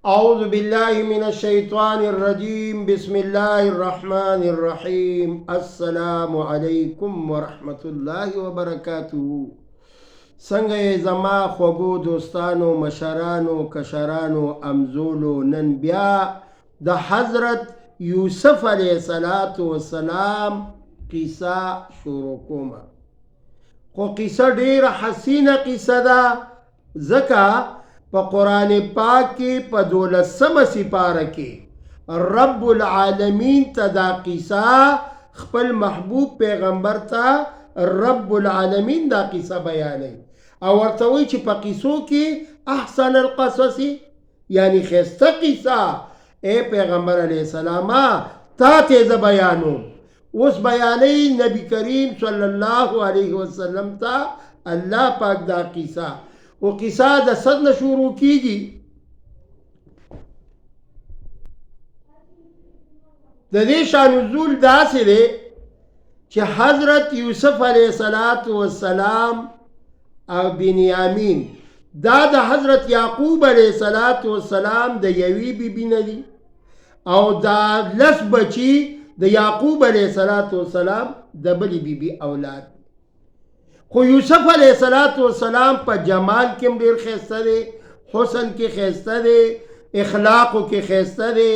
أعوذ بالله من الشيطان الرجيم بسم الله الرحمن الرحيم السلام عليكم ورحمة الله وبركاته. څنګه زما خوږو دوستانو مشرانو کشرانو امزولو نن بیا د حضرت یوسف علیه السلام قصه شروع کوم. خو قصه ډیره حسینه قصه ده، ځکه په قرآن پاک کې په 12مه سپاره کې رب العالمین ته دا قصه خپل محبوب پیغمبر ته رب العالمین دا قصه بیانوي او ورته وایي چې په قصو کې احسن القصص یعنی ښایسته قصه ای پیغمبر علیه السلام تا ته زه بیانوم. اوس بیانوي نبی کریم صلی الله علیه وسلم ته الله پاک دا قصه، و قصه د صد نه شروع کیږي. د دې شان نزول داسې دی چې حضرت یوسف علیه السلام او بنیامین دا د حضرت یعقوب علیه السلام د یوې بیبي نه دي او دا 10 بچي د یعقوب علیه السلام د بلې بیبي اولاد. خو یوسف علیه السلام په جمال کې ډیر ښایسته دی، حسن کې ښایسته دی، اخلاقو کې ښایسته دی،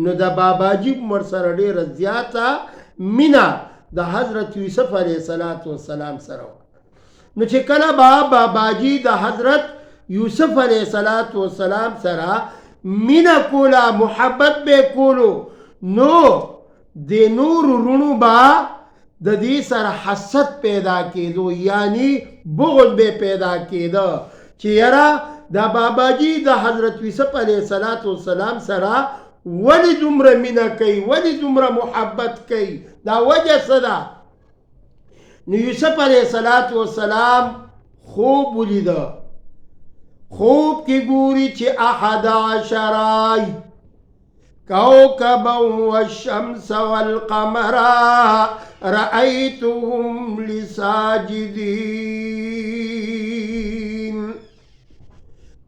نو د باباجي عمر سره ډیره زیاته مینه د حضرت یوسف علیه السلام سره وه. نو چې کله باباجي د حضرت یوسف علیه السلام سره مینه کوله، محبت به کولو، نو د نور رونو با د دې سره حسد پیدا کېدو، یعنی بغض به پیدا کېده چې یاره د باباجي د حضرت یوسف علیه السلام سره ولې دومره مینه کوي، ولې دومره محبت کوي، دا وجه څه ده؟ نو یوسف علیه السلام خوب ولیده. خوب کې ګوري چې 11 كوكبا والشمس والقمر رأيتهم لساجدين.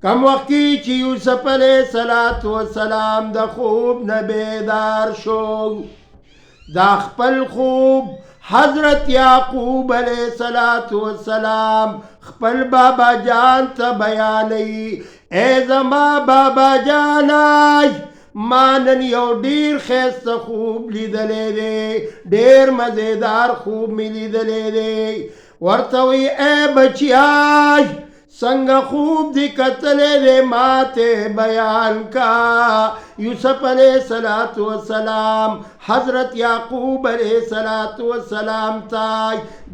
کم وقت چې یوسف علیه السلام د خوب نه بیدار شو، دا خپل خوب حضرت یعقوب علیه السلام خپل بابا جان ته بیانوي. ای زما بابا جانای، ما نن یو ډیر ښایسته خوب لیدلی دی، ډیر مزیدار خوب می لیدلی دی. ورته وی ای بچیای څنګه خوب دی کتلی دی، ما ته بیان کا. یوسف علیه السلام حضرت یعقوب علیه السلام ته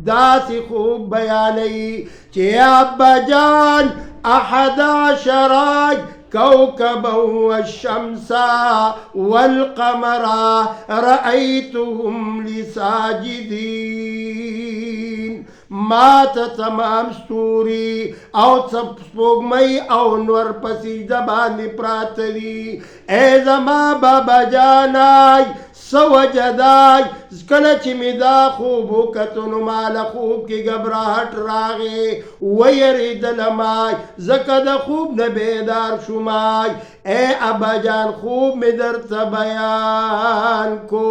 داسې خوب بیانوي چې ابا جان 11 كوكبا والشمس والقمر رأيتهم لساجدين. ما ته تمام ستوري او سپوږمۍ او نور په سجده باندې پراته دي. ای زما بابا جانای څه وجه ده؟ کله چې مې دا خوب وکتو نو ما له خوب کې ګبراهټ راغی، ویرېدلمای، ځکه د خوب نه بیدار شومای. ای ابا جان خوب مې درته بیان کو.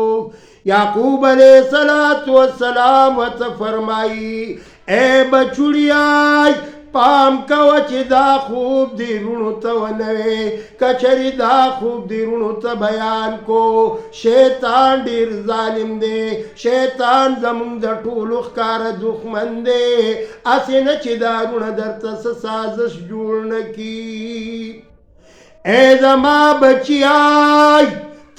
یعقوب علیه السلام ورته فرمایي ای بچوړیای پام کوه چې دا خوب دی رونو ته ونه وی، کچرې دا خوب دی رونو ته بیان کو. شیطان ډیر ظالم دی، شیطان زمونږ د ټولو ښکاره دښمن دی، هسې نه چې دا رونه درته څه سازش جوړ نه کي. ای زما بچیای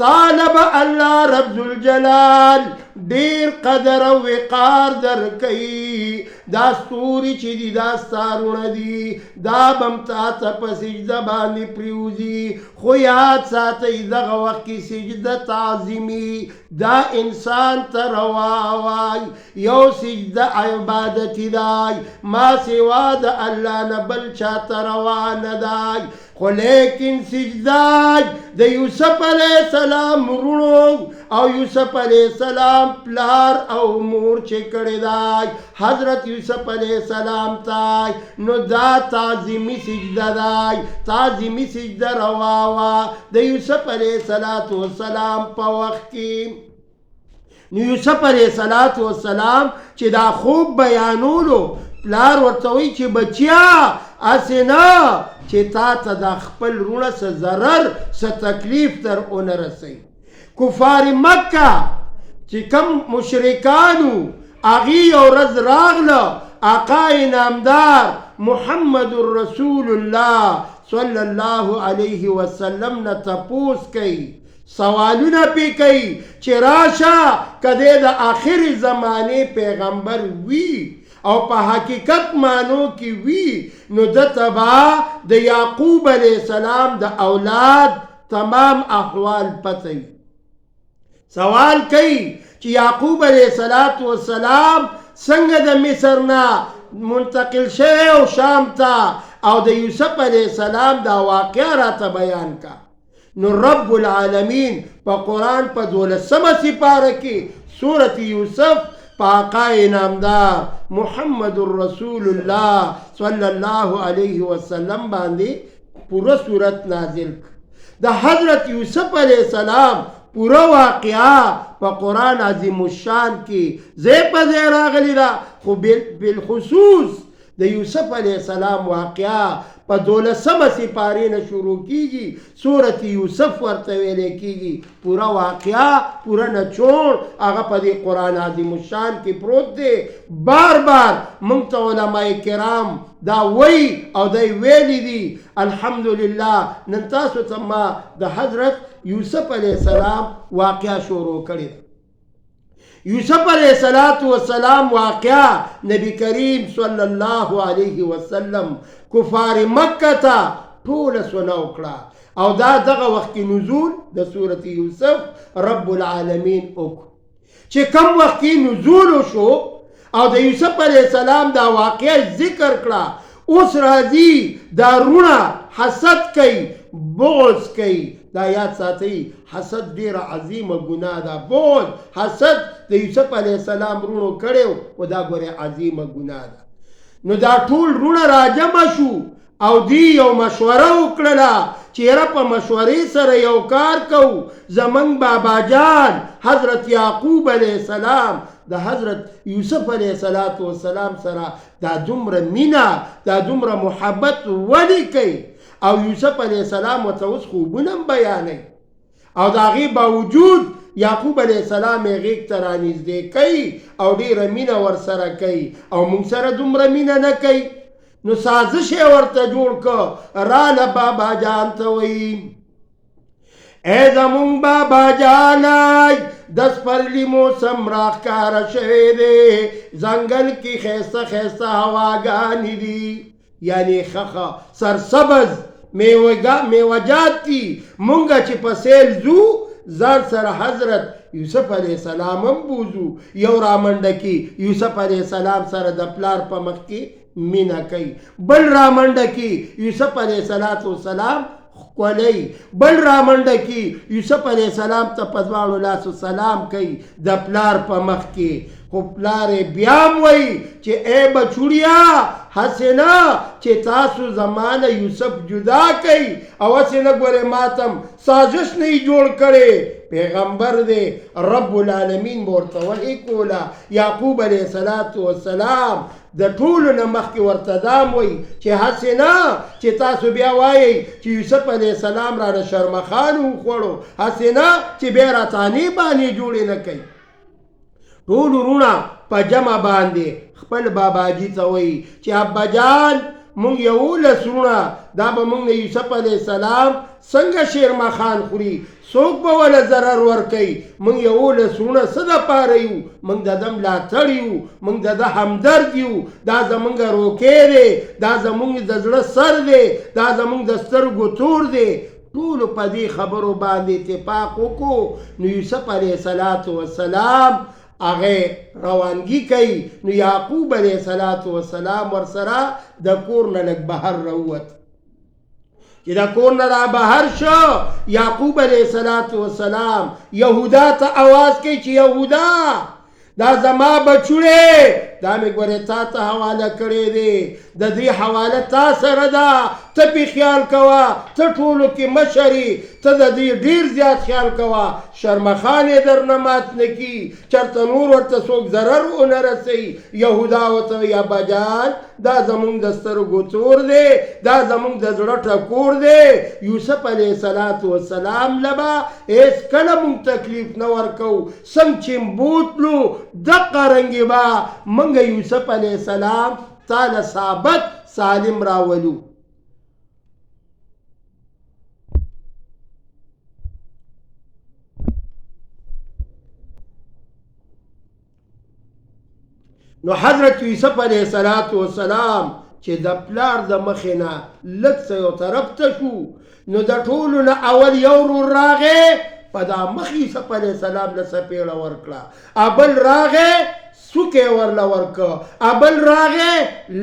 طالب الله رب ذوالجلال ډیر قدر او وقار درکوي. دا ستوري چې دي دا ستارونه دي، دا بم تا ته په سجده باندې پریوزي. خو یاد ساتئ دغه وخت کې سجده تعظیمي دا انسان ته روا وای، یو سجده عبادتي دی، ما سوا د الله نه بل چا ته روا نه دی. خو لیکن سجداج د یوسف علیہ السلام رونو او یوسف علیہ السلام پلار او مور چې کړی دای حضرت یوسف علیہ السلام تای نو دا تعظیمی سجده دای تعظیمی سجده رواوا د یوسف علیہ السلام په وخت کې نو یوسف علیہ السلام چې دا خوب بیانولو پلار ورته وی چې بچیا اسنه چې تا ته د خپل رونه څه ضرر څه تکلیف تر اونه رسي کفار مکه چې کم مشرکانو اغي یو ورځ راغله آقا نامدار محمد رسول الله صلی الله علیه وسلم نه تپوس کوي سوالونه پی کوي چې راشه کده د آخر زمانه پیغمبر وی او په حقیقت مانو کې وی نو د تبا د یعقوب علیہ السلام د اولاد تمام احوال پته سوال کوي چې یعقوب علیہ السلام څنګه د مصر نه منتقل شوی او شام ته او د یوسف علیہ السلام دا واقعه راته بیان کا نو رب العالمین په قرآن په 12 سپاره کې سورة یوسف پاقا نامدار محمد رسول الله صلی الله علیه وسلم باندې پورا صورت نازل د حضرت یوسف علیہ السلام پورا واقعا په قرآن عظیم الشان کې زی په زی راغلی دا خو بالخصوص د یوسف علیہ السلام واقعا په 12 سپاره نه شروع کیږي سورۃ یوسف ورته ویل کیږي پورا واقعا پورا نچوړ هغه په دې قرآن عظیم الشان کې پروت دی بار بار موږ ته علماء کرام دا وی او دا ویلی دي الحمدلله نن تاسو ته ما د حضرت یوسف علیہ السلام واقعا شروع کړی یوسف علیہ السلام واقعا نبی کریم صلی الله علیه وسلم کفار مکه ته ټول سونه وکړه او دا دغه وخت نزول د سورۃ یوسف رب العالمین وکړه چې کوم وخت نزول شو او د یوسف علیہ السلام دا واقعا ذکر کړه اوس راځي دا رونه حسد کوي بغض کوي دا یاد ساتي حسد ډیر عظیمه ګناه ده بغض حسد د یوسف علیہ السلام رونو کړو او دا ګوره عظیمه ګناه ده نو دا ټول رونه راجمع شو او دی یو مشوره وکړه چې را په مشورې سره یو کار کو زمنګ بابا جان حضرت یعقوب علیہ السلام د حضرت یوسف علیہ السلام سره دا دومره مینا دا دومره محبت ولی کوي او یوسف علیہ السلام ورته اوس خوبونه بیانوي او د هغې باوجود یعقوب علیہ السلام یې غیږ ته رانږدې کوي او ډېره مینه ورسره کوي او موږ سره دومره مینه نه کوي نو سازش یې ورته جوړ که راله بابا جان ته وایي ای زمونږ بابا جانای د سپرلي موسم راښکاره شوی دی ځنګل کې ښایسته ښایسته هواګانې دي یعنی خخه سرسبز میوجات دي مونږه چې په سیل ځو ځان سره حضرت یوسف علیہ السلام هم بوزو یو رامنډه کې یوسف علیہ السلام سره د پلار په مخ کې مینه کوي بل رامنډه کې یوسف علیہ السلام کولی بل رامنډه کې یوسف علیہ السلام ته په دواړو لاسو سلام کوي د پلار په مخ کې خو پلار بیا هم وایي چې ای بچوړیا هسې نه چې تاسو زمانه یوسف جدا کوي او هسې نه ګورې ماتم سازش نه یې جوړ کړی پیغمبر دی رب العالمین به ورته وحی کوله یعقوب علیہ السلام د ټولو نه مخکې ورته دام وایي چې هسې نه چې تاسو بیا وایئ چې یوسف علیہ السلام رانه شرمخان وخوړو هسې نه چې بیا راتانې بانې جوړې نه کوي ټول رونه په جمع باندې خپل باباجي ته وایي چې ابا جان مونږ 11 رونه دا به مونږ یوسف علیہ السلام څنګه شیرمخان خوري څوک به وله ضرر ورکوي مونږ 11 رونه څه دپاره یو مونږ د ده ملاتړ یو مونږ د ده همدرد یو دا زمونږ روکی دی دا زمونږ د زړه سر دی دا زمونږ د سترګو تور دی ټولو په دې خبرو باندې اتفاق وکړو نو یوسف علیہ السلام هغه روانګي کوي نو یعقوب علیہ السلام ورسره د کور نه لږ بهر راووت چې د کور نه را بهر شو یعقوب علیه السلام یهودا ته آواز کوي چې یهودا دا زما بچوړې دا مې ګورې تا ته حواله کړی دی د دې حواله تا سره ده ته پې خیال کوه ته ټولو کې مشري ته د دې ډېر زیات خیال کوه شرمخان یې درنه مات نه کي چېرته نور ورته څوک ضرر ونه رسوي یهودا ورته وایي اباجان دا زمونږ د سترګو تور دی دا زمونږ د زړه ټکور دی یوسف علیه السلام لبه هېڅکله مونږ تکلیف نه ورکوو څنګه چې بوتلو دقه رنګې به موږ یوسف علیه السلام تاله ثابت سالم راولو نو حضرت یوسف علیه السلام چې د پلار د مخې نه لږ څه یو طرف ته شو نو د ټولو نه اول یو ورور راغی په دا مخ یوسف علیه السلام له څپېړه ورکړه ابل راغی سوکې ورله ورکړه ابل راغی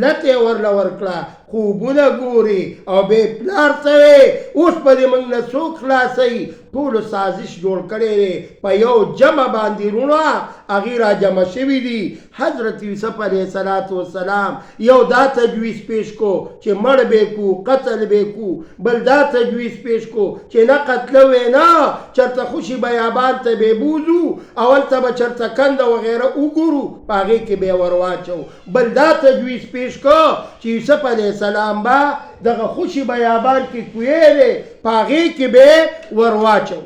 لتې ورله ورکړه خوبونه ګوري او بې پلار ته وې اوس به دې موږ نه څوک خلاصوي ټولو سازش جوړ کړی دی په یو جمع باندې وروڼه هغې را جمع شوي دي حضرت یوسف علیه السلام یو دا تجویز پیش کو چې مړ به کو قتل به کو بل دا تجویز پیش کو چې نه قتلوې نه چېرته خوشي بیابان ته به بوځو اول ته به چېرته کنده وغیره وګورو په هغې کې به یې ور واچو بل دا تجویز پیش کو چې یوسف علیه السلام به دغه خوشي بیابان کې کوی دی په هغې کې به ور واچو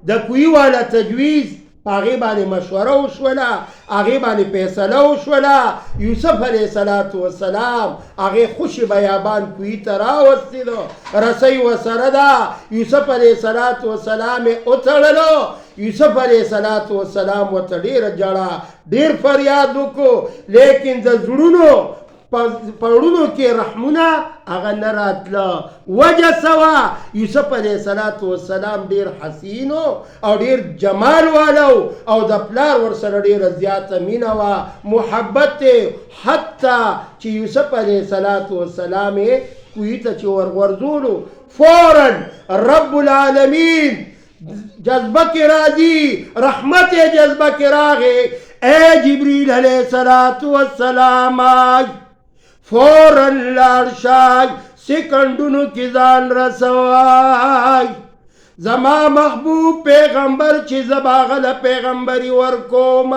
د کوی والا تجویز په هغې باندې مشوره وشوله هغې باندې فیصله وشوله یوسف علیه السلام هغې خوشي بیابان کوی ته راوستېدو رسۍ ورسره ده یوسف علیه السلام یې وتړلو یوسف علیه السلام ورته ډېره جړه ډېر فریاد وکړو لیکن د زړونو پړونو کې رحمونه هغه نه راتله وجه څه وه یوسف علیه السلام ډېر حسین او ډېر جمال والا او د پلار ورسره ډېره زیاته مینه وه محبت حتی چې یوسف علیه السلام یې کوهي ته چې ورغورځولو فورا رب العالمین جذبه کې راځي رحمت یې جذبه کې راغی ای جبریل علیه السلام فوراً لاړ شئ سکندونو کې ځان رسوئ زما محبوب پیغمبر چې زه به هغه له پیغمبري ورکوم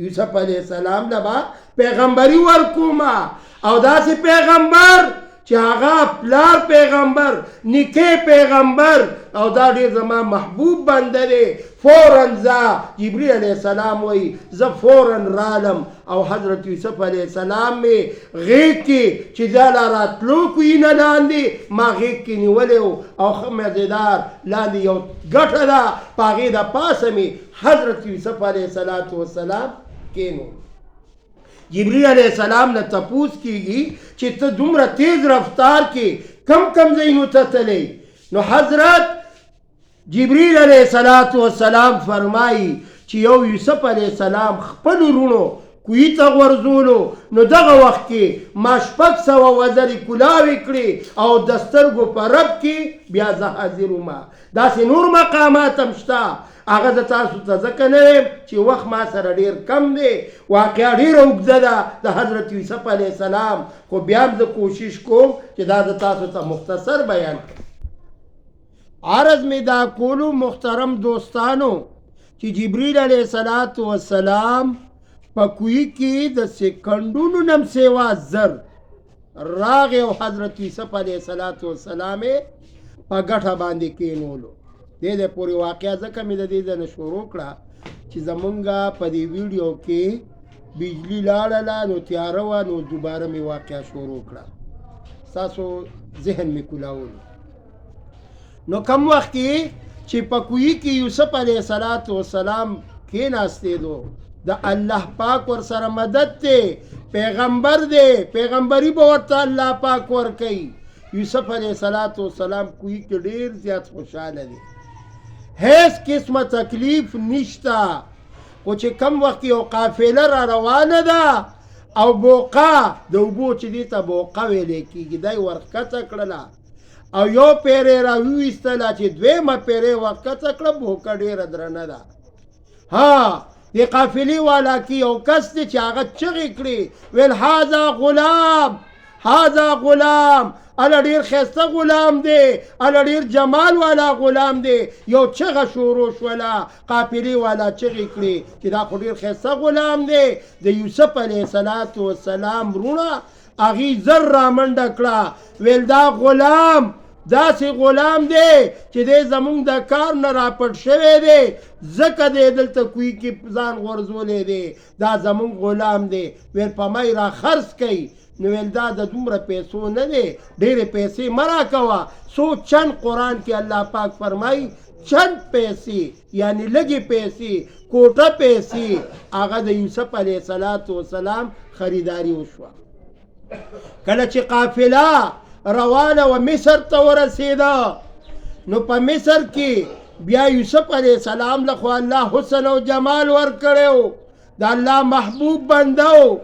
یوسف علیه السلام له به پیغمبري ورکوم او داسې پیغمبر چې هغه پلار پیغمبر نیکه پیغمبر او دا ډېر زما محبوب بنده دی فوراً زه جبریل علیه السلام وایي زه فوراً رالم او حضرت یوسف علیه السلام مې غېږ کې چې دا لا راتلو کوي نه لاندې ما غېږ کې نیولی او ښه مزېدار لاندې یو ګټه ده په هغې د پاسه مې حضرت یوسف علیه السلام کېنو جبریل علیه السلام نه تپوس کېږي چې ته دومره تیز رفتار کې کم ځایونو ته تللی نو حضرت جبریل علیه السلام فرمایي چې یو یوسف علیه السلام خپلو وروڼو کوهي ته غورځولو نو دغه وخت کې ما 600 وزرې کلاوې کړې او د سترګو په رب کې بیا زه حاضر وم داسې نور مقامات هم شته هغه د تاسو ته ځکه نه یم چې وخت ما سره ډېر کم دی واقعه ډېره اوږده ده د حضرت یوسف علیه السلام خو بیا هم زه کوشش کوم چې دا د تاسو ته مختصر بیان کړم عرض مې دا کولو محترم دوستانو چې جبریل علیه السلام په کوهي کې د سکندونو نم سیوا زر راغی او حضرت یوسف علیه السلام یې په ګټه باندې کېنولو دې د پورې واقعه ځکه مې د دې ځای نه شروع کړه چې زمونږ په دې ویډیو کې بجلي لاړله نو تیاره وه نو دوباره مې واقعه شروع کړه ستاسو ذهن مې کولاولو نو کم وخت کې چې په کوهي کې یوسف علیه السلام کېناستېدو د الله پاک ورسره مدد دی پیغمبر دی پیغمبري به ورته الله پاک ورکوي یوسف علیه السلام کوهي کې ډېر زیات خوشحاله دی هیڅ قسمه تکلیف نشته خو چې کم وخت یو قافله را روانه ده او بوقه د اوبو چې دې ته بوقه ویلی کېږي دی ورښکته کړله او یو پیرې را ویستله چې دویمه پیرې ورکڅه کړه بوکه ډېره درنه ده. ها د قافلې والا کې یو کس دی چې هغه چغې کړې ویل هذا غلام هذا غلام، اله ډېر ښایسته غلام دی، اله ډېر جمال والا غلام دی. یو چغه شروع شوله، قافلې والا چغې کړې چې دا خو ډېر ښایسته غلام دی. د یوسف علیه السلام وروڼه هغې زر رامنډه کړه ویل دا غلام داسې غلام دی چې دی زمونږ د کار نه راپټ شوی دی، ځکه دی دلته کوی کې ځان غورځولی دی، دا زمونږ غلام دی. ویل په ما یې را خرڅ کوي. نو ویل دا د دومره پیسو نه دی، ډېرې پیسې مه راکوه. څو چند قرآن کې الله پاک فرمایي چند پیسې یعنی لږې پیسې کوټه پیسې هغه د یوسف علیه السلام خریداري وشوه. کله چې قافله روانه و مصر ته ورسېده نو په مصر کې بیا یوسف علیه السلام له خو الله حسن او جمال ورکړی و، د الله محبوب بنده و.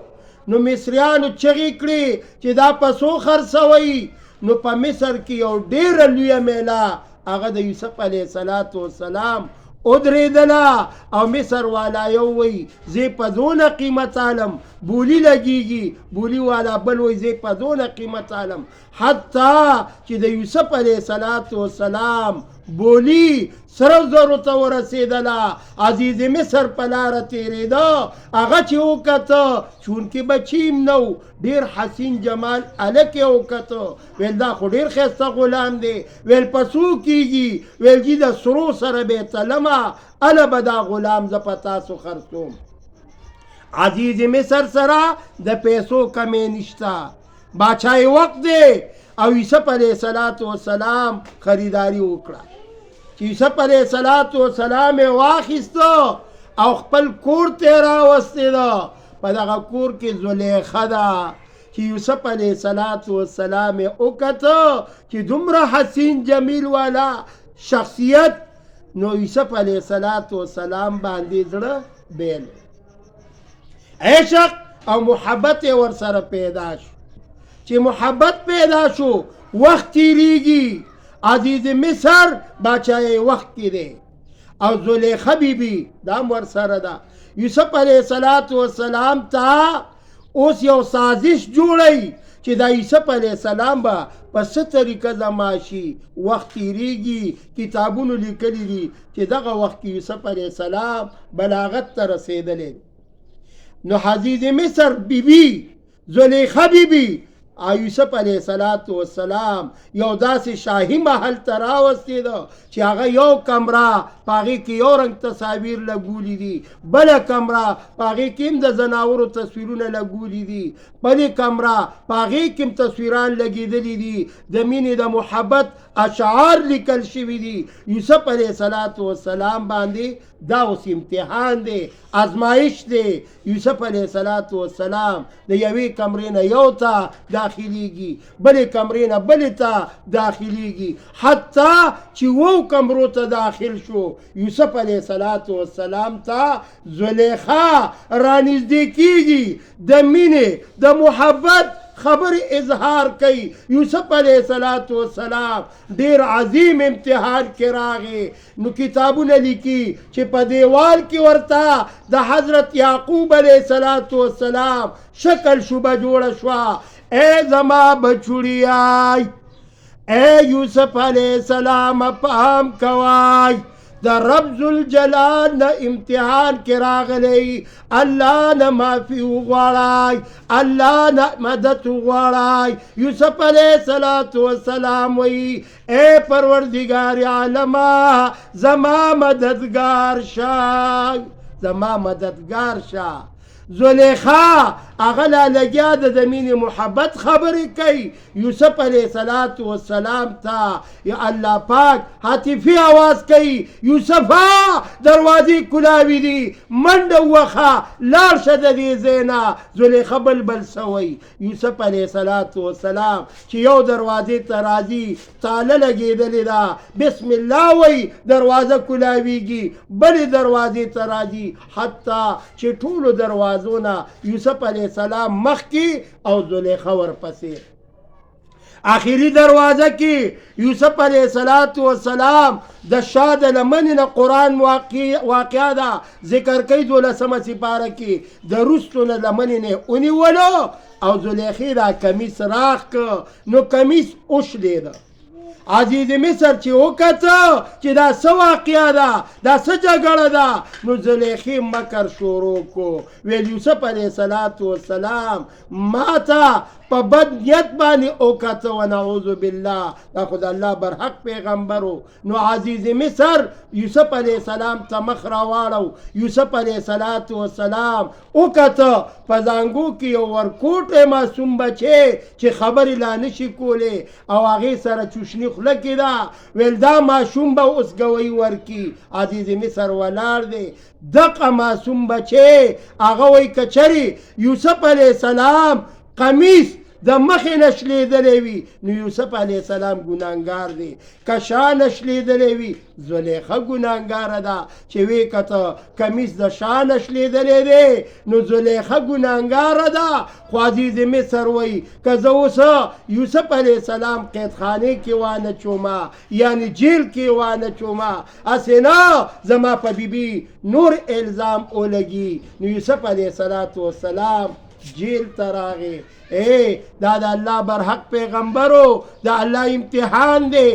نو مصریانو چغې کړې چې دا په څو خرڅوئ. نو په مصر کې یو ډېره لویه میله هغه د یوسف علیه السلام ودرېدله او مصر والا یو وی زه په دونه قیمت عالم بولی لګیږي، بولی والا بل وی زه په دونه قیمت عالم، حتی چې د یوسف علیه السلام بولی سره زرو ته ورسېدله. عزیز مصر په لاره تېرېده، هغه چې وکته چونکې بچیم نه و، ډېر حسین جمال هلک یې وکته. ویل دا خو ډېر ښایسته غلام دی. ویل په څو کېږي؟ ویل جي د سرو سره به یې تلمه، هله به دا غلام زه په تاسو خرڅوم. عزیز مصر سره د پیسو کمی نشته، باچای وقت دی. او یوسف علیه السلام خریداري وکړه. چې یوسف علیه السلام یې واخیسته او خپل کور ته یې راوستېده. په دغه کور کې زلیخه ده چې یوسف علیه السلام یې وکته چې دومره حسین جمیل والا شخصیت. نو یوسف علیه السلام باندې زړه بیل عشق او محبت ورسره پیدا شو. چې محبت پیدا شو وخت تیریږي. عزیز مصر باچای وخت کې دی او زلیخه بیبي دا هم ورسره ده. یوسف علیه السلام ته اوس یو سازش جوړی چې دا یوسف علیه السلام به په څه طریقه زما شي. وخت تیریږي، کتابونو لیکلي دي چې دغه وخت کې یوسف علیه السلام بلاغت ته رسېدلی. نو عزیز مصر بیبي زلیخه بیبي یوسف علیه السلام یو داسې شاهي محل ته راوستېده چې هغه یو کمره په هغې کې یو رنګ تصاویر لګولي دي، بله کمره په هغې کې هم د ځناورو تصویرونه لګولي دي، بلې کمره په هغې کې هم تصویران لګېدلي دي، د مینې د محبت اشعار لیکل شوي دي. یوسف علیه السلام باندې دا اوس امتحان دی، ازمایش دی. یوسف علیه السلام د یوې کمرې نه یو ته داخلیږي، بلې کمرې نه بلې ته داخلیږي، حتی چې وو کمرو ته داخل شو. یوسف علیه السلام ته زلیخه رانږدې کېږي، د مینې د محبت خبر اظهار کوي. یوسف علیه السلام ډیر عظیم امتحان کې راغی. نو کتابونه لیکي چې په دیوال کې ورته د حضرت یعقوب علیه السلام شکل شوبه جوړه شوه. ای زما بچوړیای، ای یوسف علیه السلام پام کوای، د رب ذوالجلال نه امتحان کې راغلی. الله نه معافي وغواړئ، الله نه مدد وغواړئ. یوسف علیه السلام وایي ای پروردګار عالمه زما مددگار شه، زما مددگار شه. زلیخه هغه لا لګیا د مینې محبت خبرې کوي. یوسف علیه السلام ته یا الله پاک هاتفي آواز کوي یوسفه دروازې کلاوي دي، منډه ووخه لاړ شه د دې ځای نه. زلیخه بلبل سوی. یوسف علیه السلام چې یو دروازې ته راځي تاله لګېدلې ده، بسم الله وی دروازه کلاویږي، بلې دروازې ته راځي، حتی چې ټولو دروازو نه یوسف علیه السلام مخکې او زلیخه ورپسې. آخری دروازه کې یوسف علیه السلام د شاه د لمنې نه قرآن واقعه ده ذکر کوي 12مه سپاره کې د روستو نه لمنې نه ونیولو او زلیخې دا کمیس راخ که نو کمیس اوشلېده. عزیز مصر چې وکته چې دا څه واقعه ده دا څه جګړه ده نو زلیخې مکر شروع کو ویل یوسف علیه السلام ما ته په بد نیت باندې وکته ونعوذ بالله دا خو د الله برحق پیغمبرو. نو عزیز مصر یوسف علیه السلام ته مخ راواړو. یوسف علیه السلام وکته په زانګو کې یو ورکوټی معصوم بچی چې خبرې لا نشي کولی او هغې سره چوشني خوله کې ده ویل دا ماشوم به اوس ګوی ورکي. عزیز مصر ولاړ دی دقه معصوم بچی هغه وایي که چرې یوسف علیه السلام قمیص د مخې نه شلېدلی وي نو یوسف علیه السلام ګناهګار دی. که شا نه شلېدلی وي زلیخه ګناهګاره ده چې وی کته کمیس د شا نه شلېدلی دی نو زلیخه ګناهګاره ده. خو عزیز مصر وایي که زه اوس یوسف علیه السلام قیدخانې کې وانه چومه یعنی جیل کې وانه چومه هسې نه زما په بیبي نور الزام ولګي. نو یوسف علیه السلام جیل ته راغی. دا د الله برحق پیغمبرو د الله امتحان دی.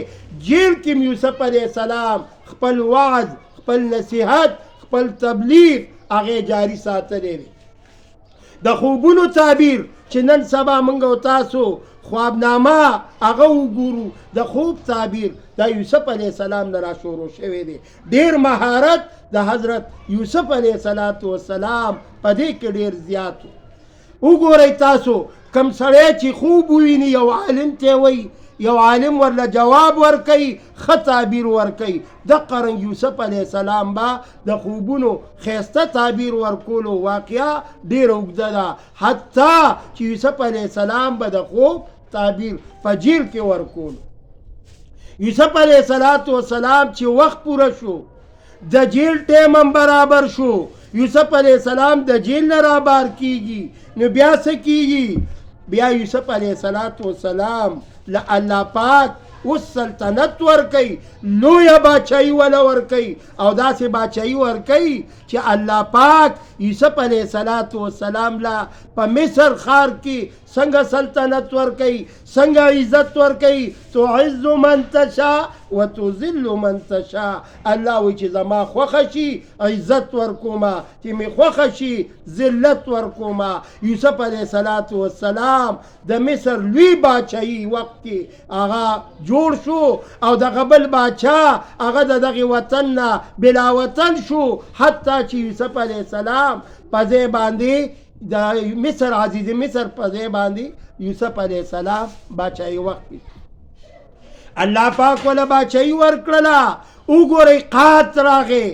جیل کې یوسف علیه السلام خپل وعظ خپل نصیحت خپل تبلیغ هغې جاری ساتلی دی. د خوبونو تعبیر چې نن سبا موږ او تاسو خوابنامه هغه وګورو د خوب تعبیر دا یوسف علیه السلام نه را شروع شوی دی. ډېر مهارت د حضرت یوسف علیه السلام په دې کې ډېر زیات و. وګورئ تاسو کم سړی چې خوب وویني یو عالم ته وایي یو عالم ورله جواب ورکوي ښه تعبیر ورکوي. دقه رنګ یوسف علیه السلام به د خوبونو ښایسته تعبیر ورکولو واقعه ډېره اوږده ده حتی چې یوسف علیه السلام به د خوب تعبیر په جیل کې ورکولو. یوسف علیه السلام چې وخت پوره شو د جیل ټیم هم برابر شو یوسف علیه السلام د جیل نه رابار کیږي نو بیا څه کیږي بیا یوسف علیه السلام له الله پاک اوس سلطنت ورکوي لویه باچایي وله ورکوي او داسې باچایي ورکوي چې الله پاک یوسف علیه السلام له په مصر ښار کې څنګه سلطنت ورکوي څنګه عزت ورکوي تعز من تشاء وتذل من تشاء. الله وایي چې زما خوښه شي عزت ورکومه چې مې خوښه شي ذلت ورکومه. یوسف علیه السلام د مصر لوی باچایي وخت کې هغه جوړ شو او دغه بل باچا هغه د دغې وطن نه بلا وطن شو حتی چې یوسف علیه السلام په ځای باندې د مصر عزیز مصر په ځای باندې یوسف علیه السلام باچایي وخت الله پاک ولا باچایي ورکړله. وګورئ قحط راغی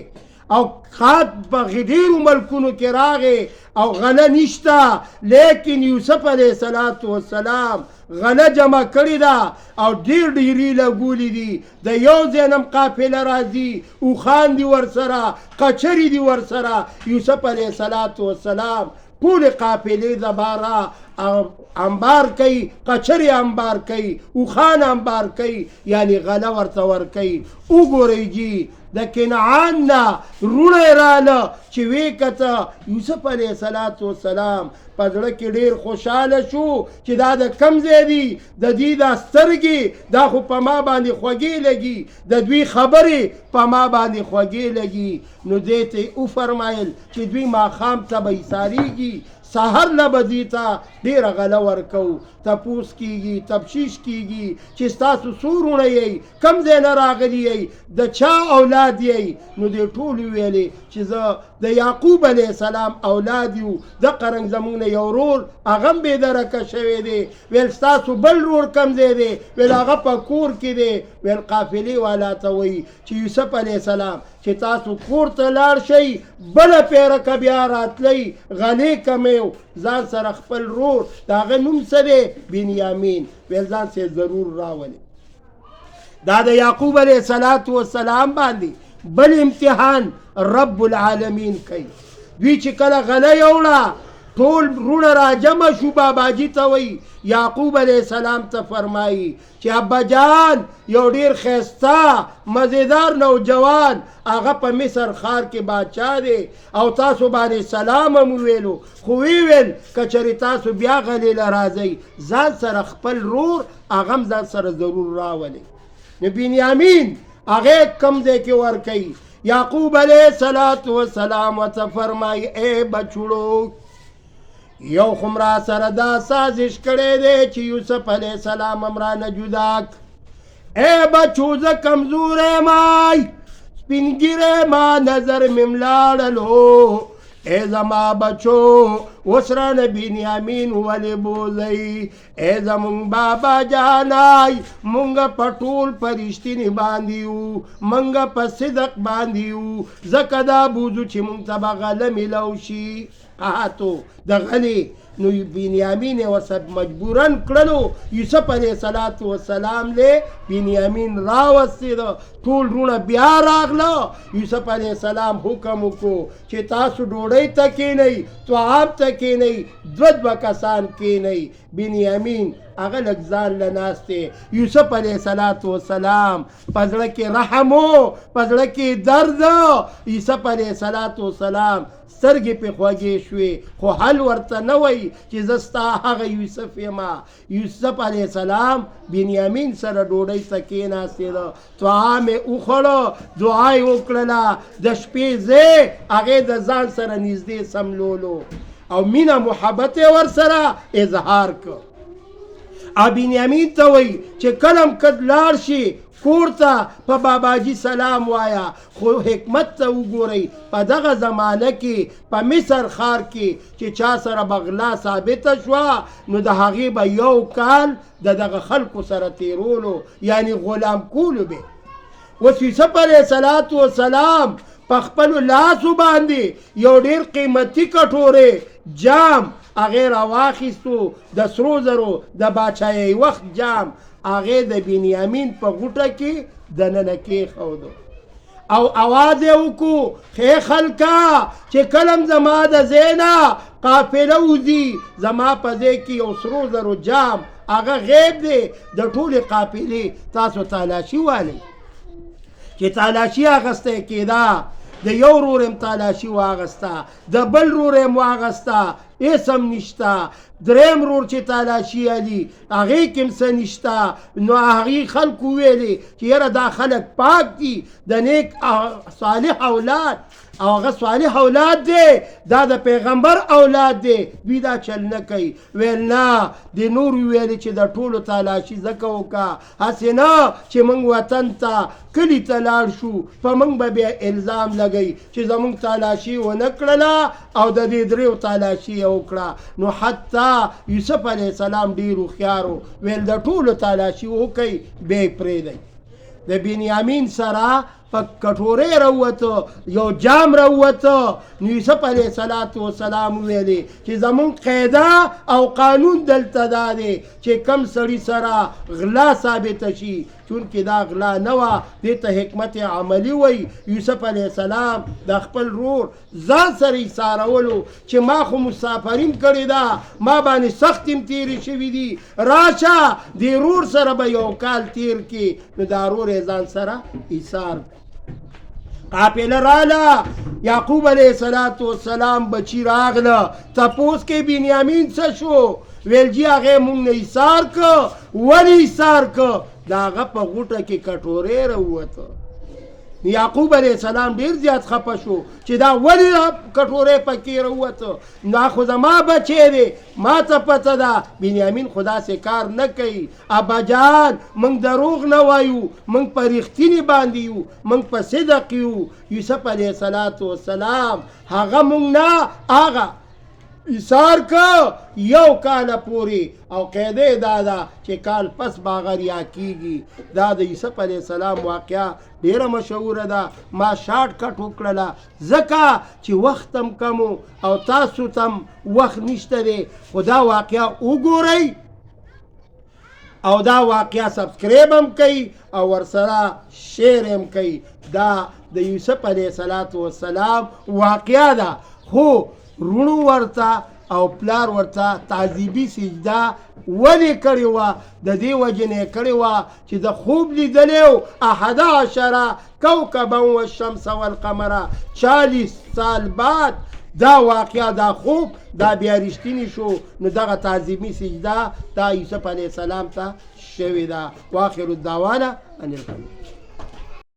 او قحط په ډېرو ملکونو کې راغی او غله نشته لیکن یوسف علیه السلام غله جمع کړې ده او ډېر ډېرې لګولي دي د یو ځای نه قافله راځي اوښان دي ورسره کچرې دي ورسره. یوسف علیه السلام ټولې قافلې دپاره انبار کوي کچرې انبار کوي اوښان انبار کوي یعنی غله ورته ورکوي. وګورئ جي د کنعان نه روڼی راله چې ویې کته یوسف علیه السلام په زړه کې ډېر خوشحاله شو چې دا د کم ځای دي د دې دا سترګې دا خو په ما باندې خوږې لګي د دوی خبرې په ما باندې خوږې لګي. نو دې ته وفرمایل چې دوی ماښام ته به ایساریږي سحر نه به دوی ته ډېره غله ورکو تپوس کیږي تفتیش کیږي چې ستاسو څو وروڼه یئ کم ځای نه راغلي یئ د چا اولاد یئ. نو دې ټولو ویلې چې زه د یعقوب علیه السلام اولاد یو دقه رنګ زموږ نه یو ورور هغه هم بېدرکه شوی دی. ویل ستاسو بل ورور کم ځای دی ویل هغه په کور کې دی. ویل قافلې والا ته وایي چې یوسف علیه السلام چې تاسو کور ته لاړ شئ بله پیرکه بیا راتلی غلې کمی ځان سره خپل رور د هغه نوم څه دی بنیامین ویل ځان سره ضرور راولئ. دا د یعقوب علیه السلام باندې بل امتحان رب العالمین کوي. دوی چې کله غله یوړه ټول رونه را جمع شو باباجي ته وایي یعقوب علیه السلام ته فرمایي چې ابا جان یو ډېر ښایسته مزیدار نوجوان هغه په مصر ښار کې بادشاه دی او تاسو باندې سلام هم وویلو خو ویل که چېرې تاسو بیا غلې له راځئ ځان سره خپل رور هغه هم ځان سره ضرور راولئ نو بنیامین هغې کم ځای کې ورکوي یعقوب علیه السلام ورته فرمایي ای بچوړو یو خو را سره دا سازش کړی دی چې یوسف علیه السلام هم رانه جدا ای بچو زه کمزوری مای سپین ږیری ما نظر مې ملاړلو ای زما بچو اوس رانه بنیامین ولې بوځئ ای زمونږ بابا جانای مونږ په ټول په رښتینې باندې یو مونږ په صدق باندې یو ځکه دا بوځو چې مونږ ته به غله میلو شي قحطو د غلې نو بنیامین یې ورسره مجبورن کړلو یوسف علیه السلام لی بنیامین راوستېده ټول رونه بیا راغله یوسف علیه السلام حکم وکړو چې تاسو ډوډۍ ته کښېنئ طعام ته کښېنئ دوه کسان کښېنئ بنیامین هغه لږ ځان له ناست دی یوسف علیه السلام په زړه کې رحم و په زړه کې درد یوسف علیه السلام سترګې پې خوږې شوې خو حل ورته نه وی چې زه ستا هغه یوسف یمه یوسف علیه السلام بنیامین سره ډوډۍ ته کښېناستېده طعام یې وخوړه دعا یې وکړله د شپې ځای هغې د ځان سره نږدې سملولو او مینه محبت یې ورسره اظهار کړ او بنیامین ته وایي چې کله هم کد لاړ شي کور ته په باباجي سلام وایا خو حکمت ته وګورئ په دغه زمانه کې په مصر ښار کې چې چا سره بغلا ثابته شوه نو د هغې به یو کال د دغه خلکو سره تیرولو یعنی غلام کولو به اوس یوسف علیه السلام په خپلو لاسو باندې یو ډېر قیمتي کټورې جام هغې راواخیستو د سرو زرو د باچایۍ وخت جام هغې د بنیامین په غوټه کې دننه کېښودو او اواز یې وکړو ښې خلکه چې کله هم زما د ځای نه قافله وځي زما په ځای کې یو سرو زرو جام هغه غیب دی د ټولې قافلې تاسو تالاشي والئ چې تالاشي اخیستی کېده د یو رور یم تالاشي واغسته د بل رور یم واغسته اسم نشته دریم رور چې تالاشي علي هغې کې هم څه نشته نو هغې خلکو ویلې چې یاره دا خلک پاک دي د نیک صالح اولاد او هغه صالح اولاد دی دا د پیغمبر اولاد دی دوی دا چل نه کوي ویل نه د نورو ویلې چې د ټولو تالاشي ځکه وکړه هسې نه چې موږ وطن ته کلي ته لاړ شو په موږ به بیا الزام لګوي چې زموږ تالاشي ونه کړله او د دې دریو تالاشي یې وکړه نو حتی یوسف علیه السلام ډېر هوښیار و ویل د ټولو تالاشي وکئ بیا یې پرېږدئ د بنیامین سره په کټورې راووته یو جام راووته نو یوسف علیه السلام ویلې چې زمونږ قاعده او قانون دلته دا دی چې کم سړي سره غلا ثابته شي چونکې دا غلا نه وه دې ته حکمت عملي وی یوسف علیه السلام د خپل رور ځان سره ایسارولو چې ما خو مسافرین کړې ده ما باندې سخت هم تېرې شوي دي راشه دې رور سره به یو کال تېر کړي نو دا رور یې ځان سره ایسار قافله راله یعقوب علیه السلام بچی راغله تپوس کې بنیامین څه شو ویل جی هغې مونږ نه ایسار که ولې ایسار که د هغه په غوټه کې کټورې راووته یعقوب علیه السلام ډېر زیات خفه شو چې دا ولې کټورې پکې راووته دا خو زما بچی دی ما ته پته ده بنیامین خو داسې کار نه کوي اباجان موږ دروغ نه وایو موږ په رښتینې باندې یو موږ په صدق یو یوسف علیه السلام هغه موږ نه هغه ایثار که یو کال پورې او قاعده دا ده چې کال پس به هغه ریا کېږي دا د یوسف علیه السلام واقعه ډېره مشهوره ده ما شارټ کټ وکړله ځکه چې وخت هم کم او تاسو ته هم وخت نشته دی خو دا واقعه وګورئ او دا واقعه سبسکرایب هم کوي او ورسره شیر هم کوي دا د یوسف علیه السلام واقعه ده خو رونو ورته او پلار ورته تعذیبي سجده ولې کړې وه؟ د دې وجې نه یې کړې وه چې د خوب لیدلی و 11 کوکبا والشمس والقمر 40 سال بعد دا واقعه دا خوب دا بیا رښتینی شو، نو دغه تعظیمي سجده دا یوسف علیه السلام ته شوې ده. واخر الدعوانا ان الحمد